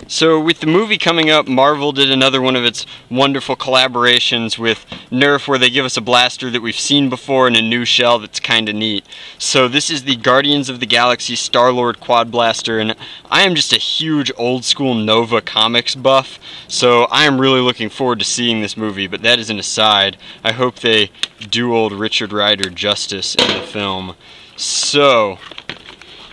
So with the movie coming up, Marvel did another one of its wonderful collaborations with Nerf where they give us a blaster that we've seen before in a new shell that's kinda neat. So this is the Guardians of the Galaxy Star-Lord Quad Blaster, and I am just a huge old school Nova comics buff, so I am really looking forward to seeing this movie, but that is an aside. I hope they do old Richard Rider justice in the film. So,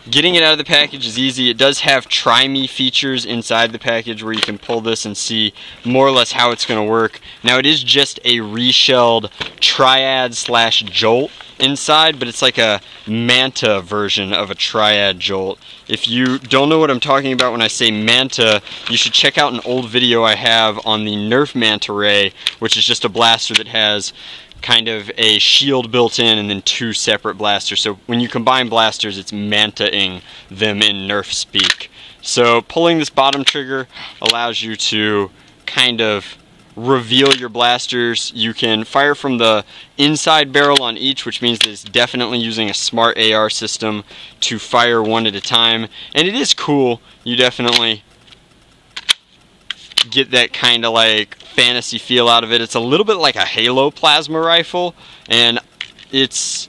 getting it out of the package is easy. It does have Try Me features inside the package where you can pull this and see more or less how it's going to work. Now it is just a reshelled triad slash jolt inside, but it's like a manta version of a triad jolt. If you don't know what I'm talking about when I say manta, you should check out an old video I have on the Nerf Manta Ray, which is just a blaster that has kind of a shield built in and then two separate blasters. So when you combine blasters, it's manta-ing them in Nerf speak. So pulling this bottom trigger allows you to kind of reveal your blasters. You can fire from the inside barrel on each, which means that it's definitely using a smart AR system to fire one at a time. And it is cool. You definitely get that kind of like fantasy feel out of it. It's a little bit like a Halo plasma rifle, and it's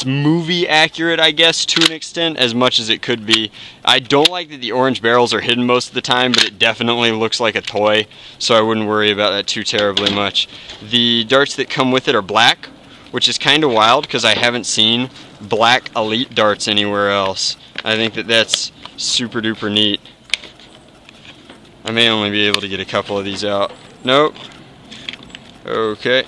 movie accurate, I guess, to an extent, as much as it could be. I don't like that the orange barrels are hidden most of the time, but it definitely looks like a toy, so I wouldn't worry about that too terribly much. The darts that come with it are black, which is kind of wild because I haven't seen black elite darts anywhere else. I think that that's super duper neat. I may only be able to get a couple of these out. Nope. Okay.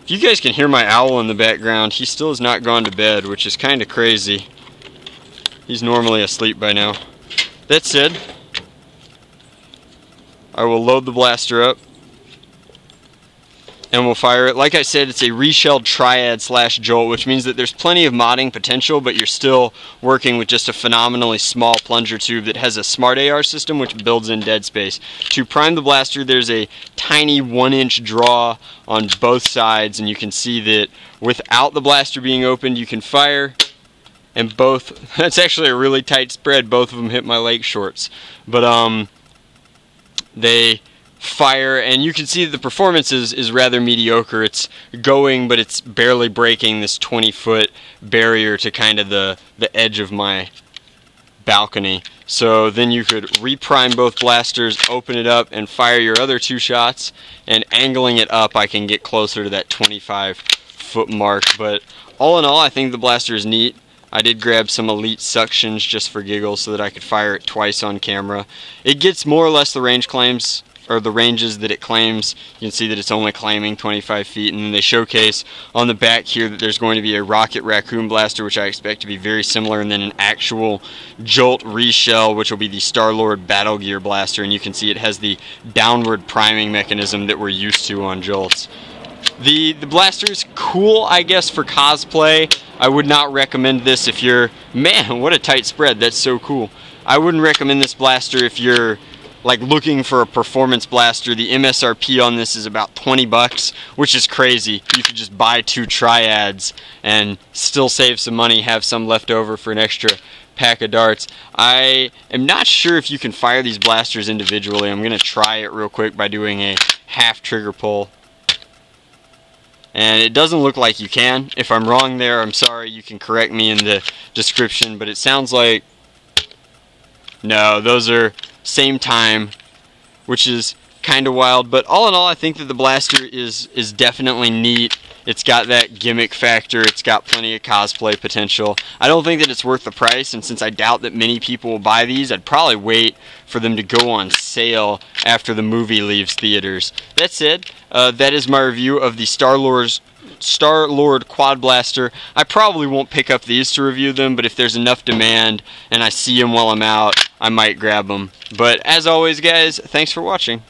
If you guys can hear my owl in the background, he still has not gone to bed, which is kind of crazy. He's normally asleep by now. That said, I will load the blaster up and we'll fire it. Like I said, it's a reshelled triad slash jolt, which means that there's plenty of modding potential, but you're still working with just a phenomenally small plunger tube that has a smart AR system which builds in dead space. To prime the blaster, there's a tiny 1-inch draw on both sides, and you can see that without the blaster being opened, you can fire, and both, that's actually a really tight spread, both of them hit my leg shorts. But they fire, and you can see that the performance is rather mediocre. It's going, but it's barely breaking this 20-foot barrier to kind of the edge of my balcony. So then you could reprime both blasters, open it up, and fire your other two shots, and angling it up I can get closer to that 25-foot mark. But all in all, I think the blaster is neat. I did grab some elite suctions just for giggles so that I could fire it twice on camera. It gets more or less the range claims, or the ranges that it claims. You can see that it's only claiming 25 feet, and then they showcase on the back here that there's going to be a Rocket Raccoon blaster, which I expect to be very similar, and then an actual Jolt reshell, which will be the Star-Lord Battle Gear blaster, and you can see it has the downward priming mechanism that we're used to on Jolts. The blaster's cool, I guess, for cosplay. I would not recommend this if you're, man, what a tight spread, that's so cool. I wouldn't recommend this blaster if you're like looking for a performance blaster. The MSRP on this is about 20 bucks, which is crazy. You could just buy two triads and still save some money, have some left over for an extra pack of darts. I am not sure if you can fire these blasters individually. I'm going to try it real quick by doing a half trigger pull. And it doesn't look like you can. If I'm wrong there, I'm sorry. You can correct me in the description, but it sounds like no, those are same time, which is kind of wild. But all in all, I think that the blaster is definitely neat. It's got that gimmick factor. It's got plenty of cosplay potential. I don't think that it's worth the price, and since I doubt that many people will buy these, I'd probably wait for them to go on sale after the movie leaves theaters. That said, that is my review of the Star-Lord Quad Blaster. I probably won't pick up these to review them, but if there's enough demand and I see them while I'm out, I might grab them. But as always, guys, thanks for watching.